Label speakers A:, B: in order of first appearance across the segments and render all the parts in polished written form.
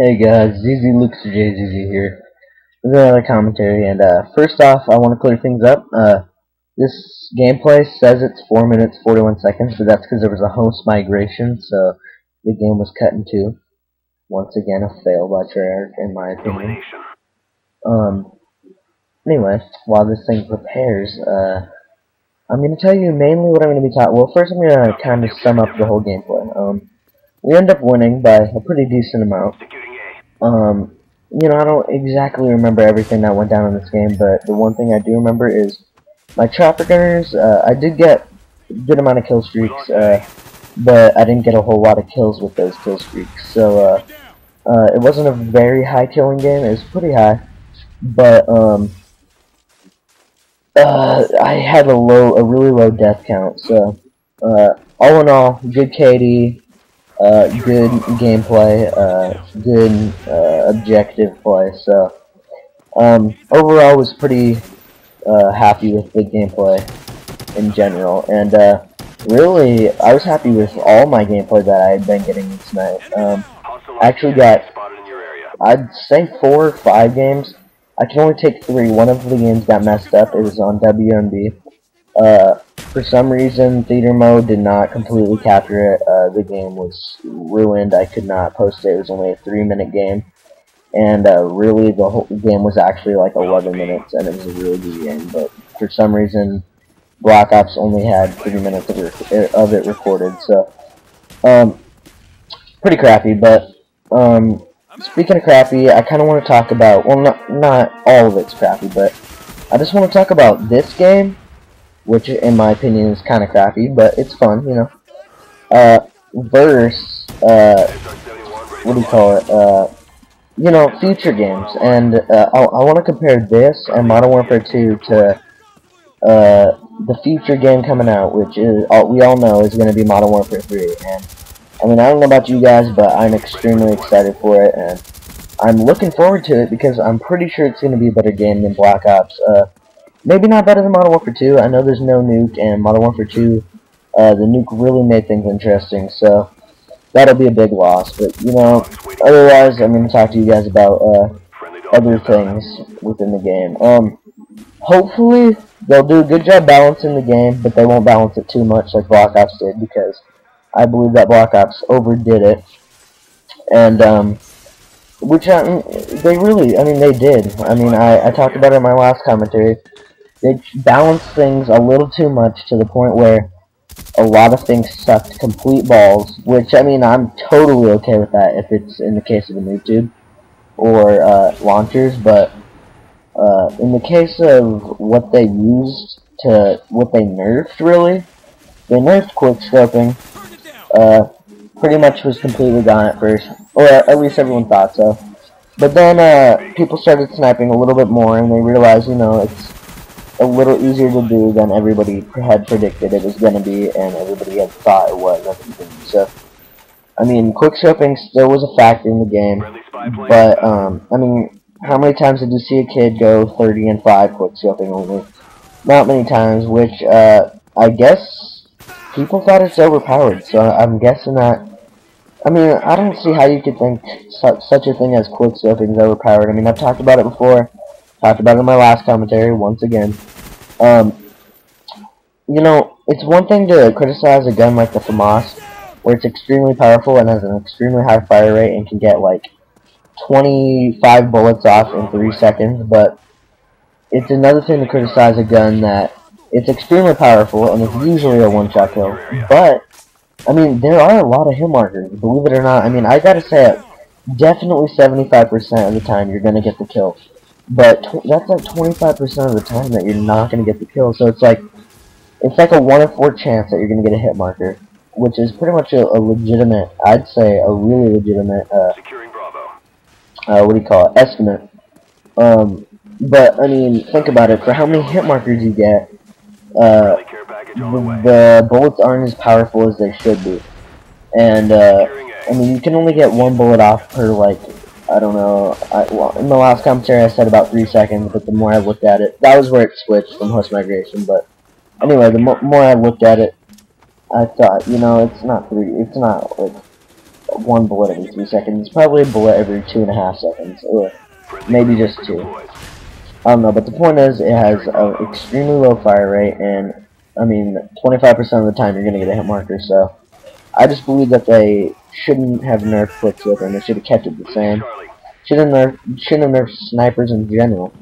A: Hey guys, ZZ Lucas or JZZ here with another commentary, and first off, I want to clear things up. This gameplay says it's 4 minutes 41 seconds, but that's because there was a host migration, so the game was cut in two. Once again, a fail by Treyarch, in my opinion. Anyway, while this thing prepares, I'm going to tell you mainly what I'm going to be talking. Well, first I'm going to kind of sum up the whole gameplay. We end up winning by a pretty decent amount. You know, I don't exactly remember everything that went down in this game, but the one thing I do remember is my chopper gunners. I did get a good amount of kill streaks, but I didn't get a whole lot of kills with those kill streaks. So it wasn't a very high killing game. It was pretty high, but I had a really low death count. So all in all, good KD. Good gameplay, good objective play. So overall, was pretty happy with the gameplay in general, and really, I was happy with all my gameplay that I had been getting this night. I actually got, I'd say 4 or 5 games. I can only take 3. One of the games got messed up. It was on WMB. For some reason, theater mode did not completely capture it. The game was ruined. I could not post it. It was only a 3-minute game. And really, the whole game was actually like 11 minutes, and it was a really good game. But for some reason, Black Ops only had 3 minutes of it recorded. So, pretty crappy. But speaking of crappy, I kind of want to talk about, well, not all of it's crappy, but I just want to talk about this game, which in my opinion is kind of crappy, but it's fun, you know. Versus, what do you call it, you know, future games. And I want to compare this and Modern Warfare 2 to the future game coming out, which is, we all know is going to be Modern Warfare 3. And I mean, I don't know about you guys, but I'm extremely excited for it, and I'm looking forward to it because I'm pretty sure it's going to be a better game than Black Ops. Maybe not better than Modern Warfare 2. I know there's no nuke, and Modern Warfare 2, the nuke really made things interesting, so that'll be a big loss. But, you know, otherwise, I'm going to talk to you guys about other things within the game. Hopefully, they'll do a good job balancing the game, but they won't balance it too much like Black Ops did, because I believe that Black Ops overdid it. And, which, they really, I mean, they did. I mean, I talked about it in my last commentary. They balanced things a little too much to the point where a lot of things sucked complete balls, which, I mean, I'm totally okay with that if it's in the case of a noob or launchers, but in the case of what they used to, what they nerfed, really, they nerfed quickscoping. Pretty much was completely gone at first, or at least everyone thought so. But then people started sniping a little bit more, and they realized, you know, it's a little easier to do than everybody had predicted it was going to be, and everybody had thought it was at the beginning. So, I mean, quickscoping still was a factor in the game, but, I mean, how many times did you see a kid go 30 and 5 quickscoping only? Not many times, which, I guess people thought it's overpowered, so I'm guessing that, I mean, I don't see how you could think such a thing as quickscoping is overpowered. I mean, I've talked about it before. Talked about it in my last commentary, once again. You know, it's one thing to criticize a gun like the FAMAS, where it's extremely powerful and has an extremely high fire rate and can get, like, 25 bullets off in 3 seconds, but it's another thing to criticize a gun that it's extremely powerful and it's usually a one-shot kill, but, I mean, there are a lot of hit markers, believe it or not. I mean, I gotta say it, definitely 75% of the time you're gonna get the kill. But that's like 25% of the time that you're not going to get the kill. So it's like a 1 in 4 chance that you're going to get a hit marker, which is pretty much a legitimate, I'd say a really legitimate, what do you call it, estimate. But, I mean, think about it. For how many hit markers you get, the bullets aren't as powerful as they should be. And, I mean, you can only get 1 bullet off per, like, I don't know, well, in the last commentary I said about 3 seconds, but the more I looked at it, that was where it switched from host migration, but anyway, the more I looked at it, I thought, you know, it's not like one bullet every 3 seconds. It's probably a bullet every 2.5 seconds, or maybe just 2. I don't know, but the point is, it has an extremely low fire rate, and, I mean, 25% of the time you're going to get a hit marker, so I just believe that they shouldn't have nerfed quickscope, and they should have kept it the same. Shouldn't have nerfed snipers in general,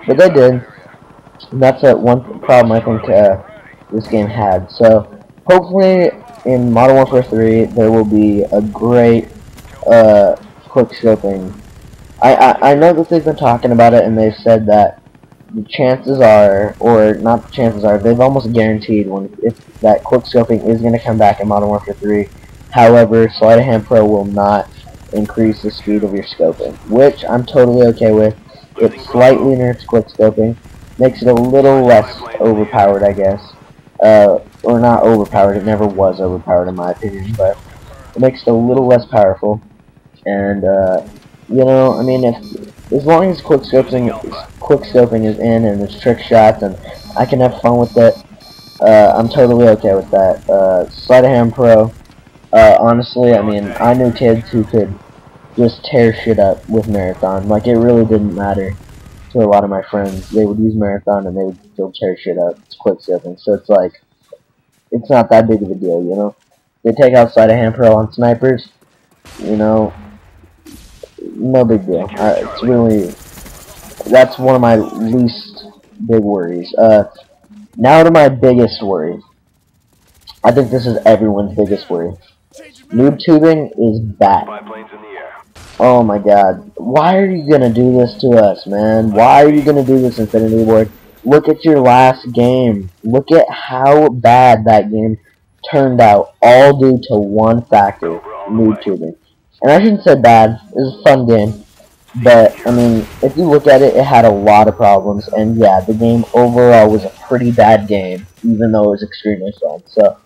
A: but they did. And that's one problem I think this game had. So hopefully in Modern Warfare 3 there will be a great quickscoping. I know that they've been talking about it, and they've said that the chances are, or not the chances are, they've almost guaranteed if that quickscoping is going to come back in Modern Warfare 3. However, Sleight of Hand Pro will not increase the speed of your scoping, which I'm totally okay with. It slightly nerfs quickscoping, makes it a little less overpowered, I guess. Or not overpowered, it never was overpowered in my opinion, but it makes it a little less powerful. And, you know, I mean, as long as quickscoping is in and there's trick shots and I can have fun with it, I'm totally okay with that. Sleight of Hand Pro, honestly, I mean, I knew kids who could just tear shit up with Marathon. Like, it really didn't matter to a lot of my friends. They would use Marathon and they would still tear shit up. It's quickscoping, so it's like, it's not that big of a deal, you know? They take out Sleight of Hand Pro on snipers, you know, no big deal. It's really, that's one of my least big worries. Now to my biggest worry. I think this is everyone's biggest worry. Noob tubing is bad. Oh my god. Why are you gonna do this to us, man? Why are you gonna do this, Infinity Ward? Look at your last game. Look at how bad that game turned out, all due to one factor, noob tubing. And I shouldn't say bad. It was a fun game. But, I mean, if you look at it, it had a lot of problems. And yeah, the game overall was a pretty bad game, even though it was extremely fun. So,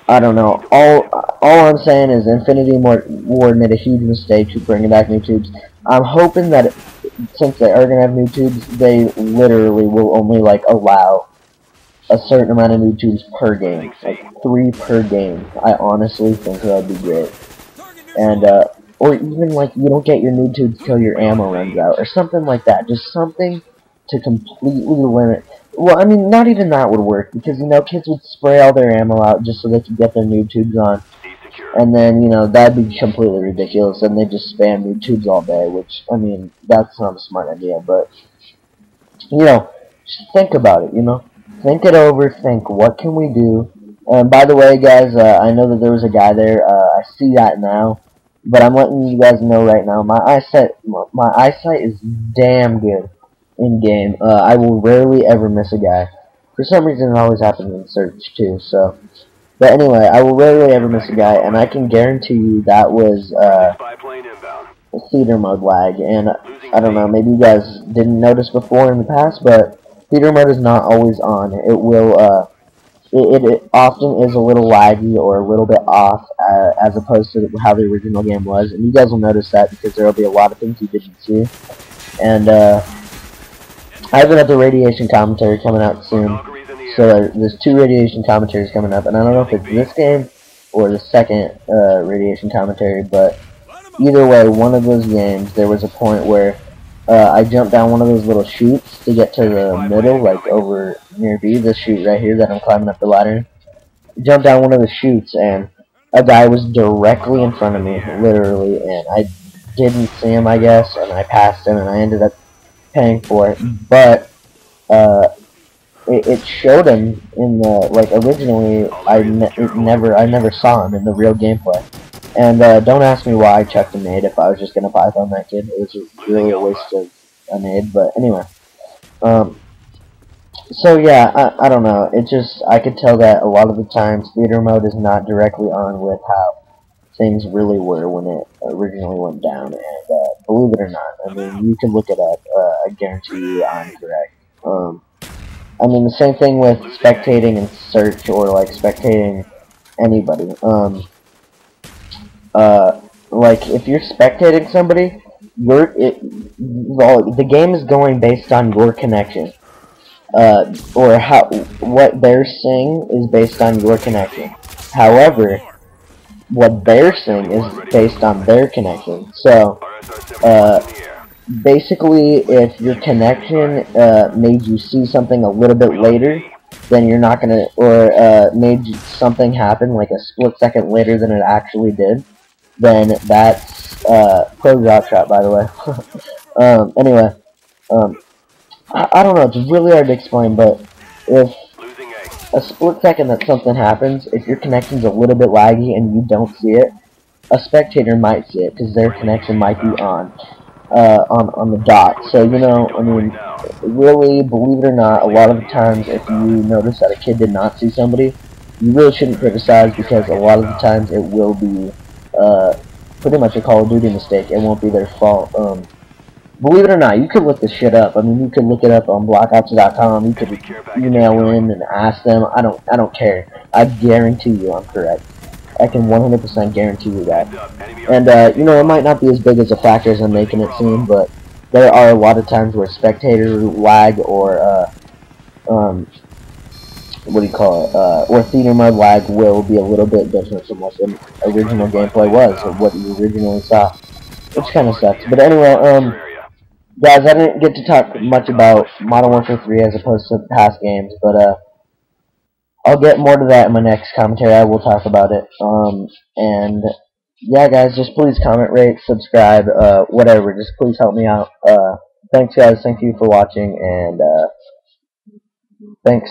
A: I don't know. All I'm saying is Infinity Ward made a huge mistake to bringing back new tubes. I'm hoping that since they are going to have new tubes, they literally will only, like, allow a certain amount of new tubes per game. Like, 3 per game. I honestly think that would be great. And, or even, like, you don't get your new tubes until your ammo runs out, or something like that. Just something to completely limit. Well, I mean, not even that would work, because, you know, kids would spray all their ammo out just so they could get their noob tubes on. And then, you know, that'd be completely ridiculous, and they just spam noob tubes all day, which, I mean, that's not a smart idea, but, you know, just think about it, you know? Think it over, think, what can we do? And by the way, guys, I know that there was a guy there, I see that now, but I'm letting you guys know right now, my eyesight is damn good in-game. I will rarely ever miss a guy. For some reason, it always happens in search, too, so. But anyway, I will rarely ever miss a guy, and I can guarantee you that was, theater mode lag, and I don't know, maybe you guys didn't notice before in the past, but theater mode is not always on. It will, it often is a little laggy or a little bit off, as opposed to how the original game was, and you guys will notice that because there will be a lot of things you didn't see. And, I have another radiation commentary coming out soon, so there's 2 radiation commentaries coming up, and I don't know if it's this game or the second radiation commentary, but either way, one of those games, there was a point where I jumped down one of those little chutes to get to the middle, like over near B, this chute right here that I'm climbing up the ladder. Jumped down one of the chutes, and a guy was directly in front of me, literally, and I didn't see him, I guess, and I passed him, and I ended up paying for it, but it showed him in the, like, originally I never saw him in the real gameplay. And don't ask me why I chucked a nade if I was just gonna python that kid. It was really a waste of a nade, but anyway. So yeah, I don't know. It just, I could tell that a lot of the times theater mode is not directly on with how things really were when it originally went down, and believe it or not, I mean, you can look it up, I guarantee you I'm correct. I mean, the same thing with spectating in search, or like spectating anybody. Like, if you're spectating somebody, the game is going based on your connection. Or what they're seeing is based on your connection. However, what they're seeing is based on their connection. So, basically, if your connection made you see something a little bit later, then you're not gonna, or made something happen like a split second later than it actually did, then that's pro drop trap, by the way. Anyway, I don't know. It's really hard to explain, but if a split second that something happens, if your connection's a little bit laggy and you don't see it, a spectator might see it because their connection might be on the dot. So, you know, I mean, really, believe it or not, a lot of the times if you notice that a kid did not see somebody, you really shouldn't criticize, because a lot of the times it will be pretty much a Call of Duty mistake. It won't be their fault. Believe it or not, you could look this shit up. I mean, you could look it up on blockops.com. You could email in and ask them. I don't care. I guarantee you I'm correct. I can 100% guarantee you that. And, you know, it might not be as big as a factor as I'm making it seem, but there are a lot of times where spectator lag or, what do you call it, or theater mode lag will be a little bit different from what the original gameplay was, or what you originally saw, which kind of sucks. But anyway, guys, I didn't get to talk much about Modern Warfare 3 as opposed to past games, but, I'll get more to that in my next commentary. I will talk about it. And yeah, guys, just please comment, rate, subscribe, whatever. Just please help me out. Thanks, guys. Thank you for watching, and thanks.